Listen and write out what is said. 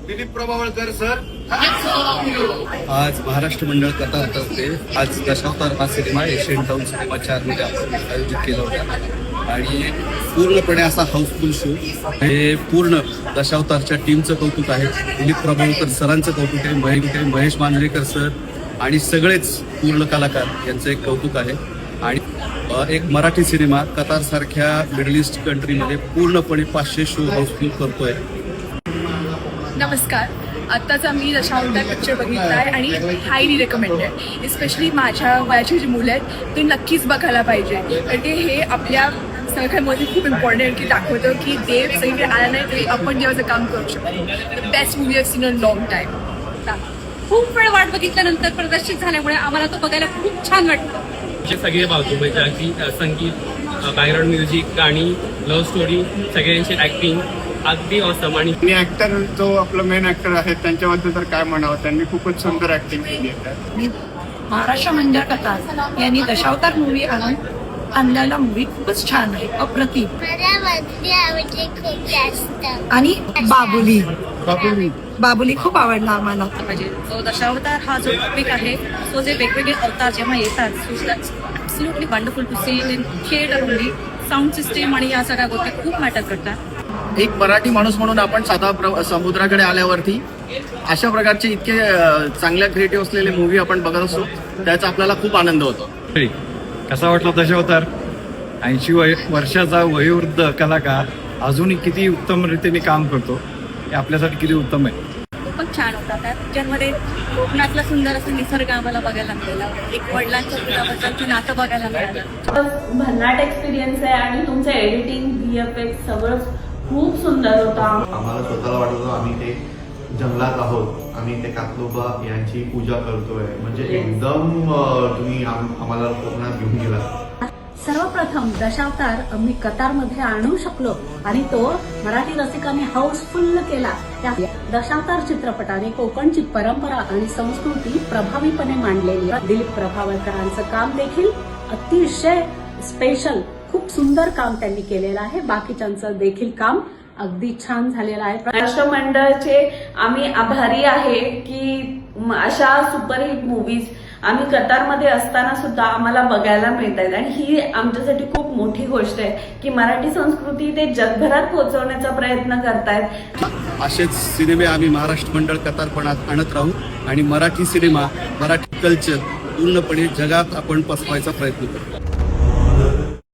Dilip Prabhavalkar sir, आज महाराष्ट्र मंडळ कतारतर्फे आज दशावतार हा सिनेमा एशियन टाउन सिनेमा 4 मध्ये आयोजित केला होता आणि पूर्णपणे असा हाऊसफुल शो. हे पूर्ण दशावतारच्या टीमचं कौतुक आहे. दिलीप प्रभावळकर सरांचं कौतुक आहे, महेश मांजरेकर सर आणि सगळेच पूर्ण कलाकार यांचं एक कौतुक आहे. आणि एक मराठी सिनेमा कतार सारख्या मिडल ईस्ट कंट्रीमध्ये पूर्णपणे 500 शो हाऊसफुल करतोय. नमस्कार. आत्ताचा मी दशावतार पिक्चर बघितला आहे आणि हायली रेकमेंडेड. स्पेशली माझ्या वयाची जी मुलं आहेत ते नक्कीच बघायला पाहिजे. कारण की हे आपल्या संख्यामध्ये खूप इम्पॉर्टंट आहे की दाखवतं की देव सगळीकडे आला नाही तरी आपण देवाचं काम करू शकतो. The best movie of seen a long time. खूप वेळ वाट बघितल्यानंतर प्रदर्शित झाल्यामुळे आम्हाला तो बघायला खूप छान वाटतं. सगळे पाहतो म्हणजे अगदी संगीत, बॅकग्राऊंड म्युझिक, गाणी, लव्ह स्टोरी, सगळ्यांची ऍक्टिंग अगदी ऑसम. आणि ऍक्टर जो आपला मेन ऍक्टर आहे त्यांच्याबद्दल तर काय म्हणावं, त्यांनी खूपच सुंदर ऍक्टिंग केली आहे. महाराष्ट्र मंडळ कतार यांनी दशावतार मूवी आणलेला मूवी खूपच छान आहे, अप्रतिम. खूप जास्त आणि बाबुली खूप आवडला आम्हाला. म्हणजे जो दशावतार हा जो टॉपिक आहे तो जे वेगवेगळे अवतार जेव्हा येतात absolutely wonderful to see in theatre only. Sound system आणि या सगळ्या गोष्टी खूप मॅटर करतात. एक मराठी माणूस म्हणून आपण साधा समुद्राकडे आल्यावरती अशा प्रकारचे इतके चांगल्या क्रिएटिव्ह असलेले मूवी आपण बघत असतो, त्याचा आपल्याला खूप आनंद होतो. कसा वाटला दशावतार? 80 वर्षाचा वयोवृद्ध कलाकार अजूनही किती उत्तम रीतीने काम करतो, हे आपल्यासाठी किती उत्तम आहे. खूपच छान होता. त्या पिक्चरमध्ये कोकणातला सुंदर असं निसर्ग आम्हाला बघायला मिळाला. एक वडिलांच्या मुलाबद्दलची नातं बघायला मिळालं. भन्नाट एक्सपिरियन्स आहे आणि तुमचं एडिटिंग, VFX सगळंच खूप सुंदर होता. आम्हाला स्वतःला वाटत होतं आम्ही ते जंगलात आहोत, आम्ही ते कातलोबा यांची पूजा करतोय. म्हणजे एकदम तुम्ही आम्हाला कोकणात घेऊन गेला. सर्वप्रथम दशावतार मी कतारमध्ये आणू शकलो आणि तो मराठी रसिकांनी हाऊसफुल केला. त्या दशावतार चित्रपटाने कोकणची परंपरा आणि संस्कृती प्रभावीपणे मांडलेली. दिलीप प्रभावळकरांचं काम देखील अतिशय स्पेशल, खूप सुंदर काम त्यांनी केलेलं आहे. बाकीच्यांचं देखील काम अगदी छान झालेलं आहे. महाराष्ट्र मंडळाचे आम्ही आभारी आहे की अशा सुपरहिट मूवीज आम्ही कतारमध्ये असताना सुद्धा आम्हाला बघायला मिळत आहेत. आणि ही आमच्यासाठी खूप मोठी गोष्ट आहे की मराठी संस्कृती ते जगभरात पोहोचवण्याचा प्रयत्न करतायत. असेच सिनेमे आम्ही महाराष्ट्र मंडळ कतारपणात आणत राहू आणि मराठी सिनेमा, मराठी कल्चर पूर्णपणे जगात आपण पसरवायचा प्रयत्न करू.